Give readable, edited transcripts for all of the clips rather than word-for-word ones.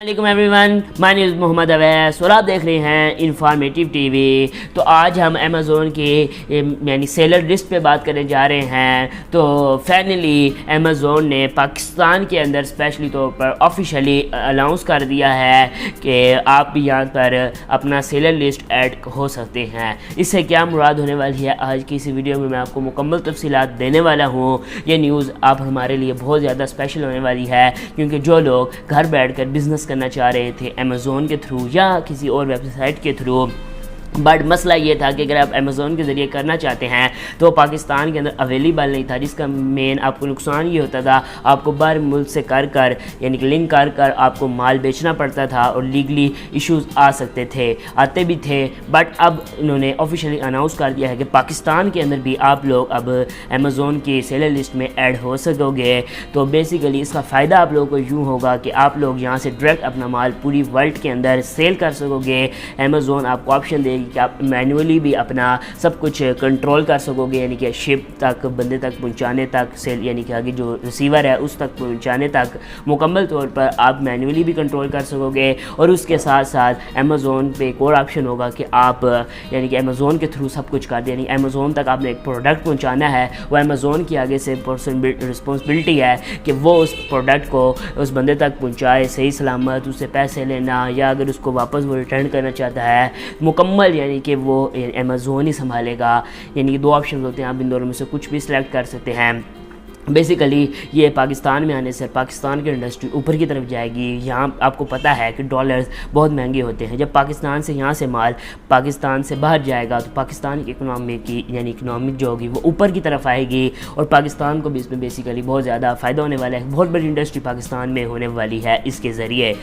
वालेकुम everyone, my name is Mohammad Awais और आप देख रहे हैं इन्फॉर्मेटिव टीवी। तो आज हम अमेज़ोन की यानी सेलर लिस्ट पे बात करने जा रहे हैं। तो फाइनली अमेज़ोन ने पाकिस्तान के अंदर स्पेशली तौर पर ऑफिशियली अनाउंस कर दिया है कि आप भी यहाँ पर अपना सेलर लिस्ट ऐड हो सकते हैं। इससे क्या मुराद होने वाली है, आज की इस वीडियो में मैं आपको मुकम्मल तफसीलात देने वाला हूँ। ये न्यूज़ आप हमारे लिए बहुत ज़्यादा स्पेशल होने वाली है, क्योंकि जो लोग घर बैठ कर बिज़नेस करना चाह रहे थे अमेज़ोन के थ्रू या किसी और वेबसाइट के थ्रू, बट मसला ये था कि अगर आप अमेज़ोन के ज़रिए करना चाहते हैं तो पाकिस्तान के अंदर अवेलेबल नहीं था, जिसका मेन आपको नुकसान ये होता था, आपको बाहर मुल्क से कर यानी कि लिंक कर आपको माल बेचना पड़ता था और लीगली इश्यूज़ आ सकते थे, आते भी थे। बट अब इन्होंने ऑफिशियली अनाउंस कर दिया है कि पाकिस्तान के अंदर भी आप लोग अब अमेज़ोन की सेलर लिस्ट में ऐड हो सकोगे। तो बेसिकली इसका फ़ायदा आप लोगों को यूँ होगा कि आप लोग यहाँ से डायरेक्ट अपना माल पूरी वर्ल्ड के अंदर सेल कर सकोगे। अमेज़ोन आपको ऑप्शन देगी कि आप मैनुअली भी अपना सब कुछ कंट्रोल कर सकोगे, यानी कि शिप तक, बंदे तक पहुंचाने तक, सेल यानी कि आगे जो रिसीवर है उस तक पहुंचाने तक मुकम्मल तौर पर आप मैनुअली भी कंट्रोल कर सकोगे। और उसके साथ साथ अमेज़ोन पे एक और ऑप्शन होगा कि आप यानी कि अमेज़ोन के थ्रू सब कुछ कर दें, यानी अमेज़ोन तक आपने एक प्रोडक्ट पहुँचाना है, वो अमेज़ोन की आगे से रिस्पॉन्सिबिलिटी है कि वो उस प्रोडक्ट को उस बंदे तक पहुँचाए सही सलामत, उससे पैसे लेना या अगर उसको वापस वो रिटर्न करना चाहता है मुकम्मल यानी कि वो अमेज़ोन ही संभालेगा। यानी कि दो ऑप्शन होते हैं, आप इन दोनों में से कुछ भी सिलेक्ट कर सकते हैं। बेसिकली ये पाकिस्तान में आने से पाकिस्तान की इंडस्ट्री ऊपर की तरफ जाएगी। यहाँ आपको पता है कि डॉलर्स बहुत महंगे होते हैं, जब पाकिस्तान से यहाँ से माल पाकिस्तान से बाहर जाएगा तो पाकिस्तान की इकनॉमी की यानी इकनॉमिक जो होगी वो ऊपर की तरफ आएगी और पाकिस्तान को भी इसमें बेसिकली बहुत ज़्यादा फ़ायदा होने वाला है। बहुत बड़ी इंडस्ट्री पाकिस्तान में होने वाली है इसके ज़रिए।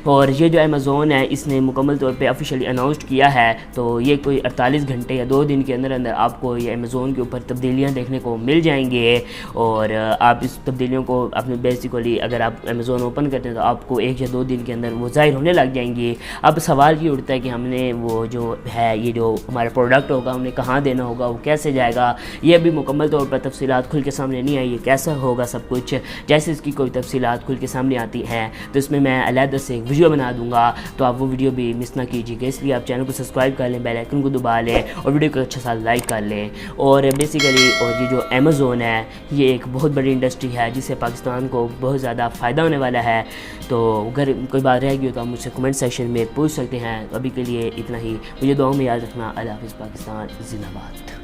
और ये जो अमेज़ोन है इसने मुकम्मल तौर पर ऑफिशियली अनाउंस किया है, तो ये कोई 48 घंटे या 2 दिन के अंदर अंदर आपको ये अमेज़ोन के ऊपर तब्दीलियाँ देखने को मिल जाएंगे। और आप इस तब्दीलियों को अपने बेसिकली अगर आप अमेज़ोन ओपन करते हैं तो आपको 1 या 2 दिन के अंदर वो ज़ाहिर होने लग जाएंगी। अब सवाल ये उठता है कि हमने वो जो है ये जो हमारा प्रोडक्ट होगा उन्हें कहाँ देना होगा, वो कैसे जाएगा, ये अभी मुकम्मल तौर पर तफसीलात खुल के सामने नहीं आई है, कैसा होगा सब कुछ। जैसे इसकी कोई तफसीलात खुल के सामने आती हैं तो इसमें मैं अलहदा से एक वीडियो बना दूँगा, तो आप वो वीडियो भी मिस ना कीजिएगा। इसलिए आप चैनल को सब्सक्राइब कर लें, बेल आइकन को दबा लें और वीडियो को अच्छा सा लाइक कर लें। और बेसिकली और ये जो अमेज़ोन है ये एक बहुत बड़ी इंडस्ट्री है जिससे पाकिस्तान को बहुत ज़्यादा फ़ायदा होने वाला है। तो अगर कोई बात रह गई तो आप मुझसे कमेंट सेक्शन में पूछ सकते हैं। तो अभी के लिए इतना ही, मुझे दुआ में याद रखना। अल्लाह हाफ़िज़। पाकिस्तान ज़िंदाबाद।